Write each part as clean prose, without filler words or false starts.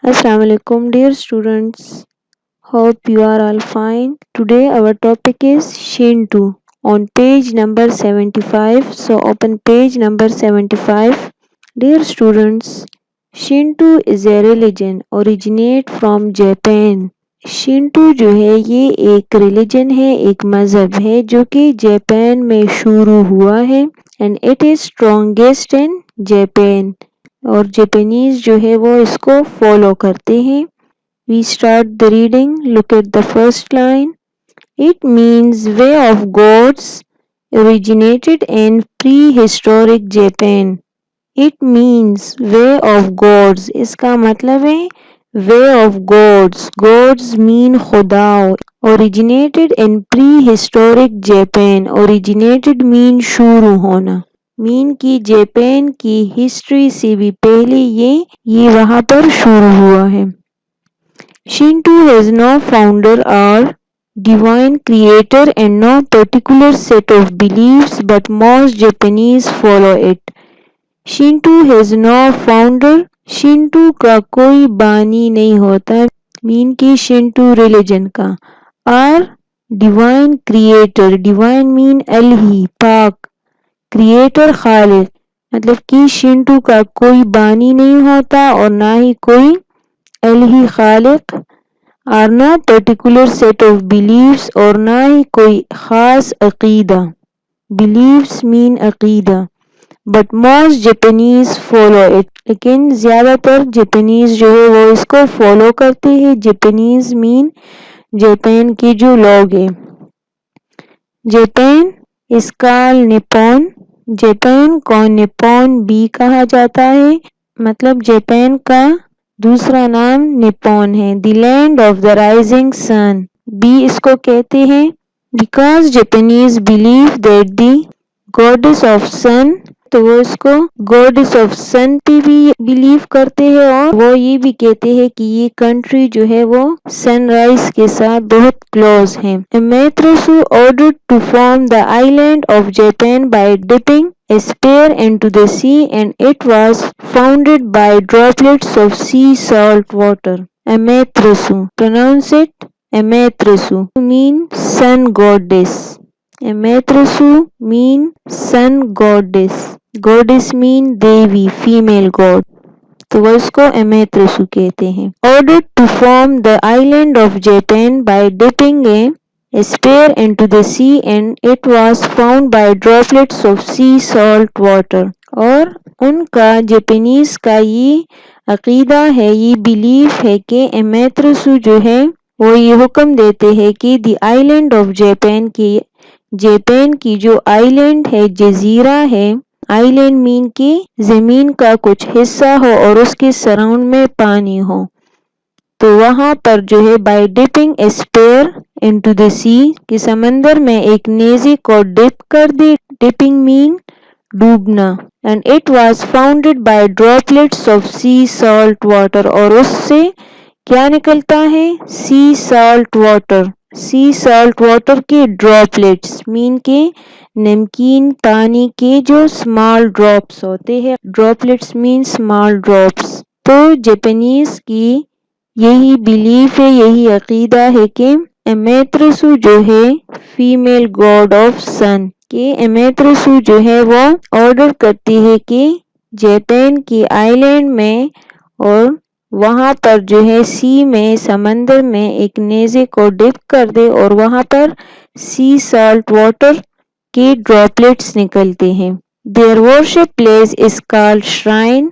Assalamu alaikum, dear students. Hope you are all fine. Today our topic is Shinto on page number 75. So open page number 75. Dear students, Shinto is a religion originate from Japan. Shintu जो है ये एक religion है, एक मजहब है जो कि जापान में शुरू हुआ है and it is strongest in Japan और जापानीज जो है वो इसको फॉलो करते हैं. We start the reading. Look at the first line. It means way of gods originated in prehistoric Japan. It means way of gods. इसका मतलब है way of gods. Gods mean खुदा. Originated in prehistoric Japan. Originated mean शुरू होना. Mean की Japan की history से भी पहले ये वहां पर शुरू हुआ है. Shinto has no founder or divine creator and no particular set of beliefs, but most Japanese follow it. Shinto has no founder. Shinto का कोई बानी नहीं होता, मीन की Shinto religion का. और divine creator, divine mean अलही पाक, क्रिएटर खालिक, मतलब कि शिंटू का कोई बानी नहीं होता और ना ही कोई अलही खालिक. और no particular set of believes और ना ही कोई खास अकीदा. बिलीव्स मीन अकीदा. But most Japanese follow it, लेकिन ज्यादातर जापानीज जो है वो इसको फॉलो करते हैं. जापानीज मीन जापान के जो लोग हैं. Japan is called Nippon. Japan को निप्पॉन भी कहा जाता है, मतलब जापान का दूसरा नाम निप्पॉन है. The land of the rising sun भी इसको कहते हैं, because Japanese believe that the goddess of sun, तो वो इसको गॉडेस ऑफ सन पे भी बिलीव करते हैं. और वो ये भी कहते हैं कि ये कंट्री जो है वो सनराइज के साथ बहुत क्लोज है. Amatsu ordered to form the island of Japan by dipping a spear into the sea, and it was founded by droplets of sea salt water. Amaterasu, pronounce it Amaterasu, mean sun goddess. Amaterasu mean sun goddess. Goddess mean Devi, female god. तो वो इसको Amaterasu कहते हैं. Ordered to form the island of Japan by dipping a spear into the sea, and it was found by droplets of sea salt water. और उनका Japanese का ये अकीदा है, ये बिलीफ है कि अमेत्सु जो है वो ये हुक्म देते हैं कि द आइलैंड ऑफ जापान की जो आइलैंड है, जजीरा है. आइलैंड मीन की जमीन का कुछ हिस्सा हो और उसके सराउंड में पानी हो. तो वहां पर जो है by dipping a spear into the sea, कि समंदर में एक नेज़े को डिप कर दे. डिपिंग मीन डूबना. And it was founded by droplets of sea salt water, और उससे क्या निकलता है? Sea salt water. Sea salt water के ड्रॉपलेट्स मीन के नमकीन पानी के जो स्मॉल ड्रॉप्स होते हैं. Droplets mean small drops. तो जापानीज की यही बिलीफ है, यही अकीदा है कि अमेत्सु जो है फीमेल गॉड ऑफ सन, कि अमेत्सु जो है वो ऑर्डर करती है कि जापान की आइलैंड में और वहां पर जो है सी में, समंदर में एक नेज़े को डिप कर दे और वहां पर सी सॉल्ट वाटर के ड्रॉपलेट्स निकलते हैं. Their worship place is called shrine.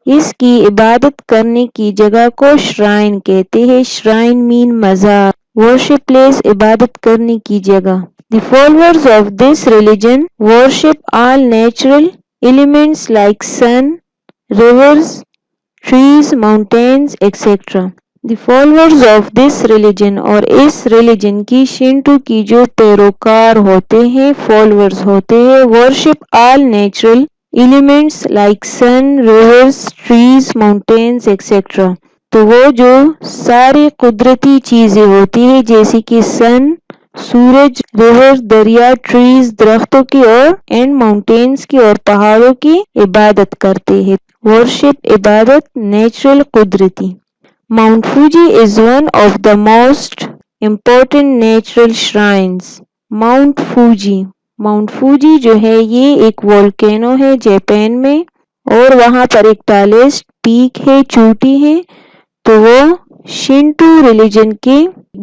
इसकी इबादत करने की जगह को श्राइन कहते हैं. श्राइन मीन मज़ार. वर्शिप प्लेस इबादत करने की जगह. The followers of this religion worship all natural elements like sun, rivers, trees, mountains, etc. The followers of this religion, और इस religion की शिंटू की जो पैरोकार होते हैं, followers होते हैं, worship all natural elements like sun, rivers, trees, mountains, etc. तो वो जो सारी कुदरती चीजें होती है जैसे कि सन, सूरज, रिवर, दरिया, ट्रीज, दरख्तों की, और एंड माउंटेन्स की और पहाड़ों की इबादत करते हैं. वर्शिप इबादत नेचुरल कुदरती. Mount Fuji is one of the most important natural shrines. Mount Fuji जो है ये एक वोल्केनो है जापान में और वहां पर एक टालेस्ट पीक है, चोटी है। तो वो शिंटो रिलीजन के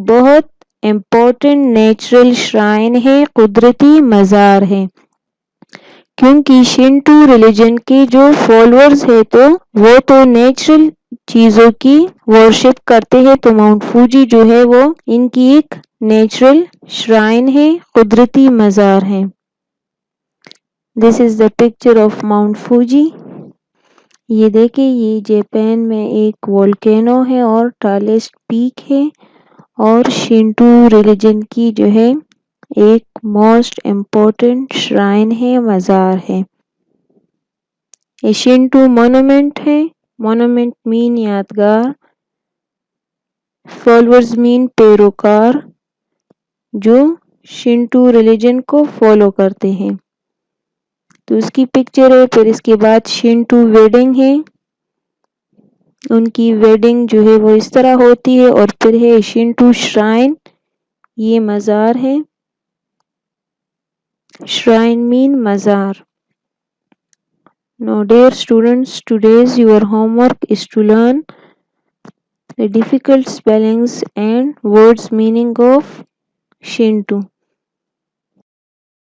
बहुत इम्पोर्टेंट नेचुरल श्राइन है, कुदरती मज़ार है। क्योंकि शिंटो रिलीजन के जो फॉलोअर्स है तो वो तो नेचुरल चीज़ों की वर्शिप करते हैं, तो माउंट फूजी जो है वो इनकी एक नेचुरल श्राइन है, कुदरती मज़ार है। This is the picture of mount Fuji. ये देखिए, ये जापान में एक वोल्केनो है और टालेस्ट पीक है और शिंटो रिलीजन की जो है एक मोस्ट इम्पोर्टेंट श्राइन है, मज़ार है। ये शिंटो मोनूमेंट है। मोनूमेंट मीन यादगार, फॉलोअर्स मीन पैरोकार जो शिंटो रिलीजन को फॉलो करते हैं। तो उसकी पिक्चर है। फिर इसके बाद शिंटो वेडिंग है, उनकी वेडिंग जो है वो इस तरह होती है। और फिर है शिंटो श्राइन, ये मज़ार है। श्राइन मीन मज़ार। Now dear students, today's your homework is to learn the difficult spellings and words meaning of Shinto.